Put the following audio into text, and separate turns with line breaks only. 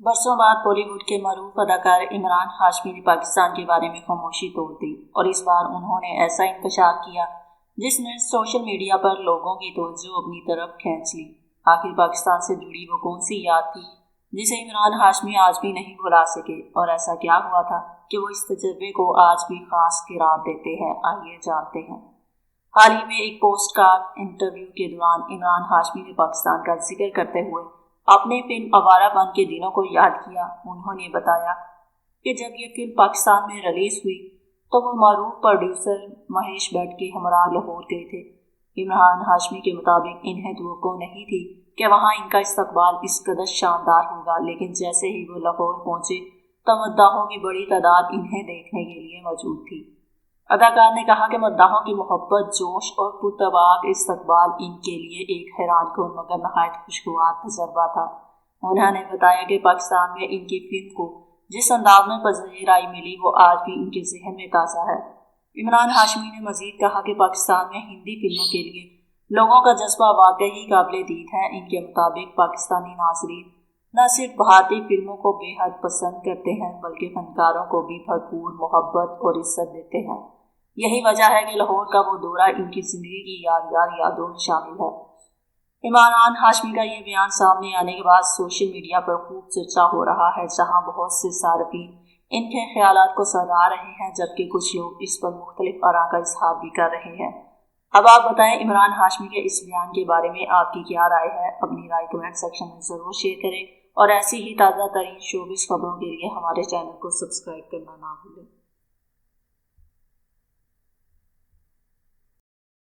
برسوں بعد بالی ووڈ کے معروف اداکار عمران ہاشمی نے پاکستان کے بارے میں خاموشی توڑ دی اور اس بار انہوں نے ایسا انکشاف کیا جس نے سوشل میڈیا پر لوگوں کی توجہ اپنی طرف کھینچ لی۔ آخر پاکستان سے جڑی وہ کون سی یاد تھی جسے عمران ہاشمی آج بھی نہیں بھلا سکے، اور ایسا کیا ہوا تھا کہ وہ اس تجربے کو آج بھی خاص قرار دیتے ہیں؟ آئیے جانتے ہیں۔ حال ہی میں ایک پوسٹ کارڈ انٹرویو کے دوران عمران ہاشمی نے پاکستان کا ذکر کرتے ہوئے اپنے فلم آوارہ پن کے دنوں کو یاد کیا۔ انہوں نے بتایا کہ جب یہ فلم پاکستان میں ریلیز ہوئی تو وہ معروف پروڈیوسر مہیش بھٹ کے ہمراہ لاہور گئے تھے۔ عمران ہاشمی کے مطابق انہیں توقع نہیں تھی کہ وہاں ان کا استقبال اس قدر شاندار ہوگا، لیکن جیسے ہی وہ لاہور پہنچے تو مداحوں کی بڑی تعداد انہیں دیکھنے کے لیے موجود تھی۔ اداکار نے کہا کہ مداحوں کی محبت، جوش اور پرتواق استقبال ان کے لیے ایک حیران کن مگر نہایت خوشگوار تجربہ تھا۔ انہوں نے بتایا کہ پاکستان میں ان کی فلم کو جس انداز میں پذیرائی ملی وہ آج بھی ان کے ذہن میں تازہ ہے۔ عمران ہاشمی نے مزید کہا کہ پاکستان میں ہندی فلموں کے لیے لوگوں کا جذبہ واقعی قابل دید ہے۔ ان کے مطابق پاکستانی ناظرین نہ صرف بھارتی فلموں کو بے حد پسند کرتے ہیں بلکہ فنکاروں کو بھی بھرپور محبت اور عزت دیتے ہیں۔ یہی وجہ ہے کہ لاہور کا وہ دورہ ان کی زندگی کی یادگار یادوں میں شامل ہے۔ عمران ہاشمی کا یہ بیان سامنے آنے کے بعد سوشل میڈیا پر خوب چرچا ہو رہا ہے، جہاں بہت سے صارفین ان کے خیالات کو سراہ رہے ہیں جبکہ کچھ لوگ اس پر مختلف آراء کا اظہار بھی کر رہے ہیں۔ اب آپ بتائیں عمران ہاشمی کے اس بیان کے بارے میں آپ کی کیا رائے ہے؟ اپنی رائے کمنٹ سیکشن میں ضرور شیئر کریں اور ایسی ہی تازہ ترین شوبز خبروں کے لیے ہمارے چینل کو سبسکرائب کرنا نہ بھولیں۔